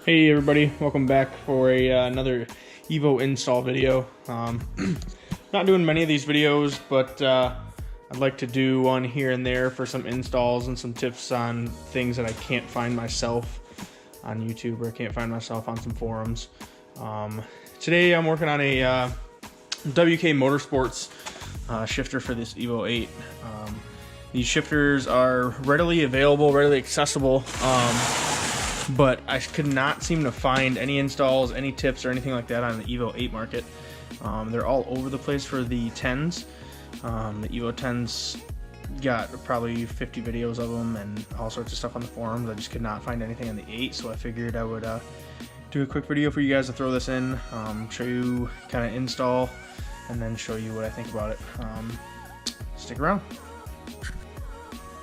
Hey everybody, welcome back for another Evo install video. Not doing many of these videos, but I'd like to do one here and there for some installs and some tips on things that I can't find myself on YouTube or I can't find myself on some forums. Today I'm working on a WK Motorsports shifter for this Evo 8. These shifters are readily available, readily accessible. But I could not seem to find any installs, any tips, or anything like that on the Evo 8 market. They're all over the place for the 10s. The Evo 10s got probably 50 videos of them and all sorts of stuff on the forums. I just could not find anything on the 8, so I figured I would do a quick video for you guys to throw this in, show you kind of install, and then show you what I think about it. Stick around.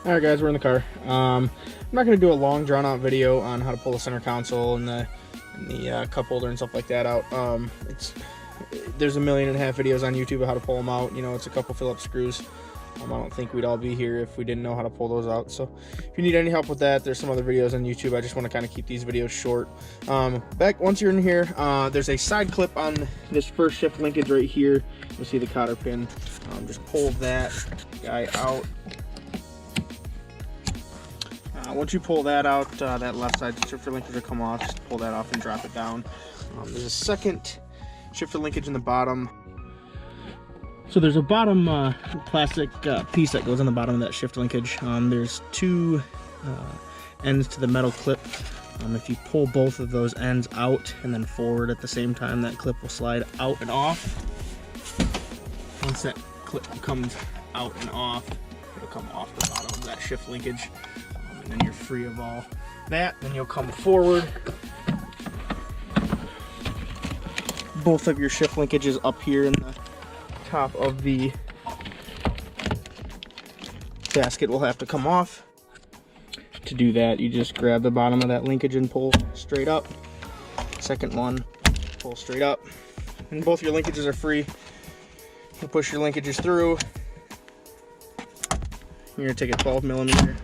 Alright guys, we're in the car. I'm not going to do a long drawn out video on how to pull the center console and the cup holder and stuff like that out. There's 1.5 million videos on YouTube of how to pull them out. You know, it's a couple Phillips screws. I don't think we'd all be here if we didn't know how to pull those out. So if you need any help with that, there's some other videos on YouTube. I just want to kind of keep these videos short. Once you're in here, there's a side clip on this first shift linkage right here. You'll see the cotter pin. Just pull that guy out. Once you pull that out, that left side shifter linkage will come off. Just pull that off and drop it down. There's a second shifter linkage in the bottom. So there's a bottom plastic piece that goes on the bottom of that shift linkage. There's two ends to the metal clip. If you pull both of those ends out and then forward at the same time, that clip will slide out and off. Once that clip comes out and off, it'll come off the bottom of that shift linkage. And then you're free of all that. Then you'll come forward. Both of your shift linkages up here in the top of the gasket will have to come off. To do that, you just grab the bottom of that linkage and pull straight up. Second one, pull straight up. And both your linkages are free. You push your linkages through. You're gonna take a 12mm.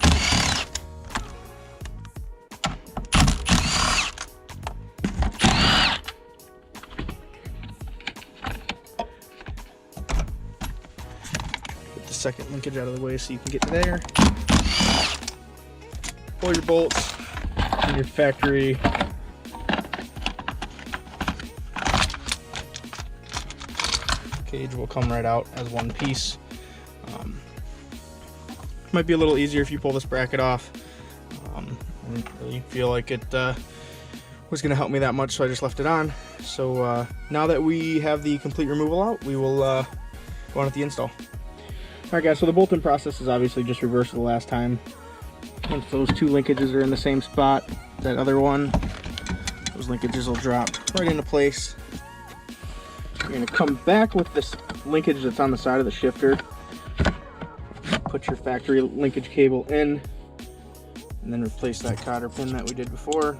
Second linkage out of the way so you can get to there. Pull your bolts and your factory cage will come right out as one piece. Might be a little easier if you pull this bracket off. I didn't really feel like it was going to help me that much, so I just left it on. So now that we have the complete removal out, we will go on with the install. Alright guys, so the bolting process is obviously just reversed to the last time. Once those two linkages are in the same spot, that other one, those linkages will drop right into place. You're going to come back with this linkage that's on the side of the shifter. Put your factory linkage cable in, and then replace that cotter pin that we did before.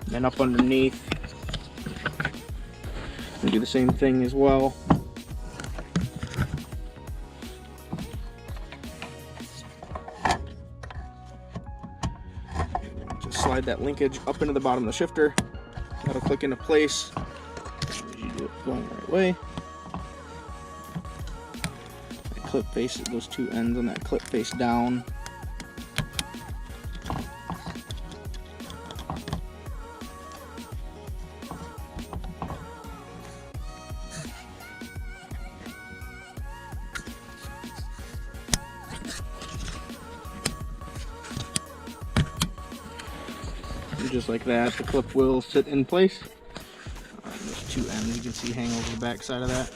Then up underneath, and do the same thing as well. Just slide that linkage up into the bottom of the shifter. That'll click into place. You do it going the right way. That clip face, those two ends on that clip face down. Just like that, the clip will sit in place. There's two ends you can see hang over the back side of that.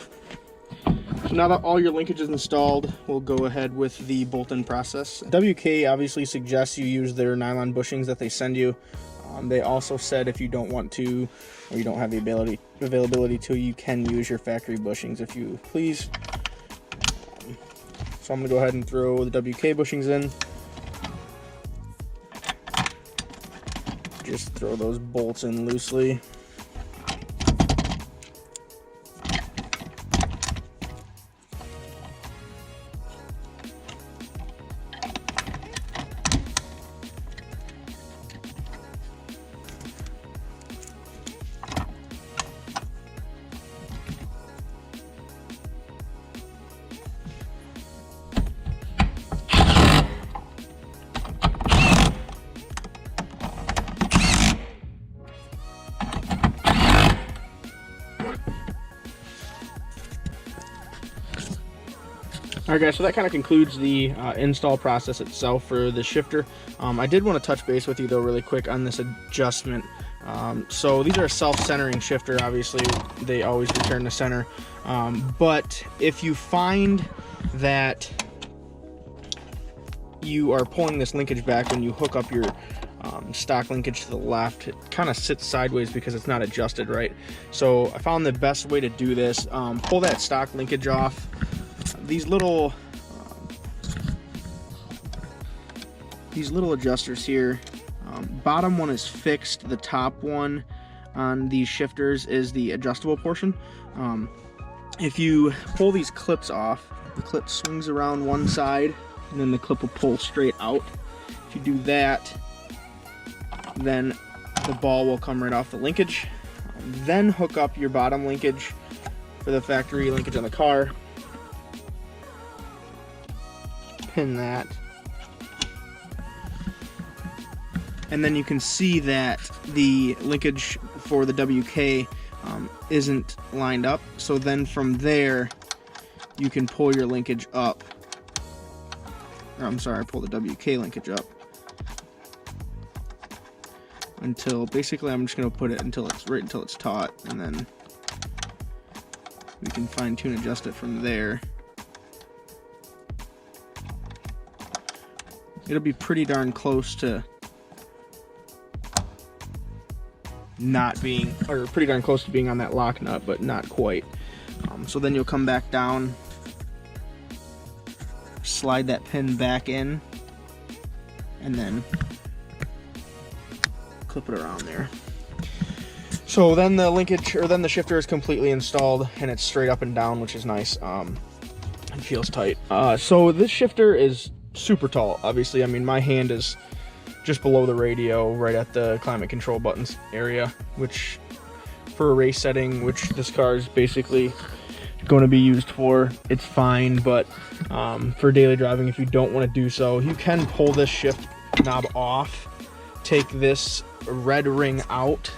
So now that all your linkage is installed, we'll go ahead with the bolt-in process. WK obviously suggests you use their nylon bushings that they send you. They also said if you don't want to, or you don't have the availability to, you can use your factory bushings if you please. So I'm going to go ahead and throw the WK bushings in. Just throw those bolts in loosely. Alright guys, so that kind of concludes the install process itself for the shifter. I did want to touch base with you though really quick on this adjustment. So these are a self-centering shifter, obviously they always return to center. But if you find that you are pulling this linkage back when you hook up your stock linkage to the left, it kind of sits sideways because it's not adjusted right. So I found the best way to do this, pull that stock linkage off. These little adjusters here, bottom one is fixed, the top one on these shifters is the adjustable portion. If you pull these clips off, the clip swings around one side and then the clip will pull straight out. If you do that, then the ball will come right off the linkage. Then hook up your bottom linkage for the factory linkage on the car. Pin that. And then you can see that the linkage for the WK isn't lined up. So then from there, you can pull your linkage up. Or, I'm sorry, pull the WK linkage up. Until, basically I'm just going to put it until it's taut, and then we can fine tune adjust it from there. It'll be pretty darn close to not being, or pretty darn close to being on that lock nut, but not quite. So then you'll come back down, slide that pin back in, and then clip it around there. So then the linkage, or then the shifter is completely installed and it's straight up and down, which is nice. And feels tight. So this shifter is super tall, obviously. I mean, my hand is just below the radio, right at the climate control buttons area, which for a race setting, which this car is basically going to be used for, it's fine. But for daily driving, if you don't want to do so, you can pull this shift knob off, take this red ring out,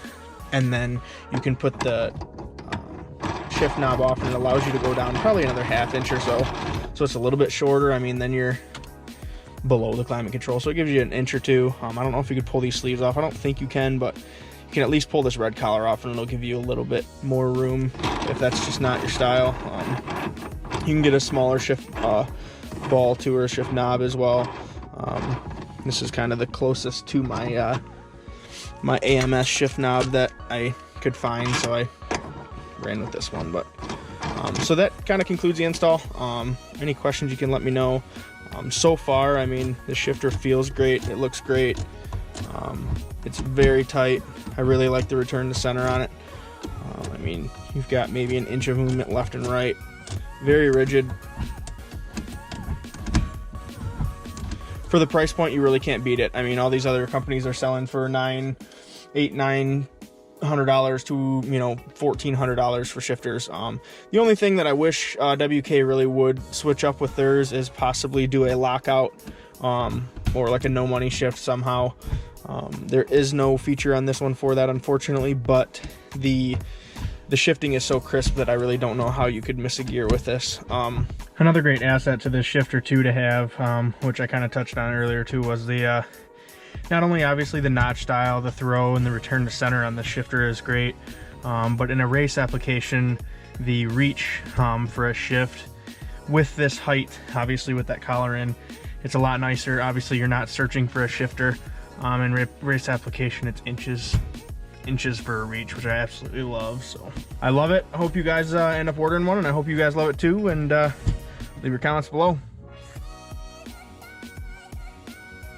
and then you can put the shift knob off, and it allows you to go down probably another ½ inch or so. So it's a little bit shorter. I mean, then you're below the climate control, so it gives you an inch or two. I don't know if you could pull these sleeves off. I don't think you can, but you can at least pull this red collar off and it'll give you a little bit more room if that's just not your style. You can get a smaller shift ball to or shift knob as well. This is kind of the closest to my my AMS shift knob that I could find, so I ran with this one. But so that kind of concludes the install. Any questions, you can let me know. So far, I mean, the shifter feels great, it looks great, it's very tight. I really like the return to center on it. I mean, you've got maybe an inch of movement left and right, very rigid. For the price point, you really can't beat it. I mean, all these other companies are selling for $900 to, you know, $1,400 for shifters. The only thing that I wish WK really would switch up with theirs is possibly do a lockout or like a no money shift somehow. There is no feature on this one for that, unfortunately, but the shifting is so crisp that I really don't know how you could miss a gear with this. Another great asset to this shifter too to have, which I kind of touched on earlier too, was the not only obviously the notch style, the throw, and the return to center on the shifter is great, but in a race application, the reach for a shift with this height, obviously with that collar in, it's a lot nicer. Obviously you're not searching for a shifter. In race application, it's inches for a reach, which I absolutely love. So I love it. I hope you guys end up ordering one, and I hope you guys love it too, and leave your comments below.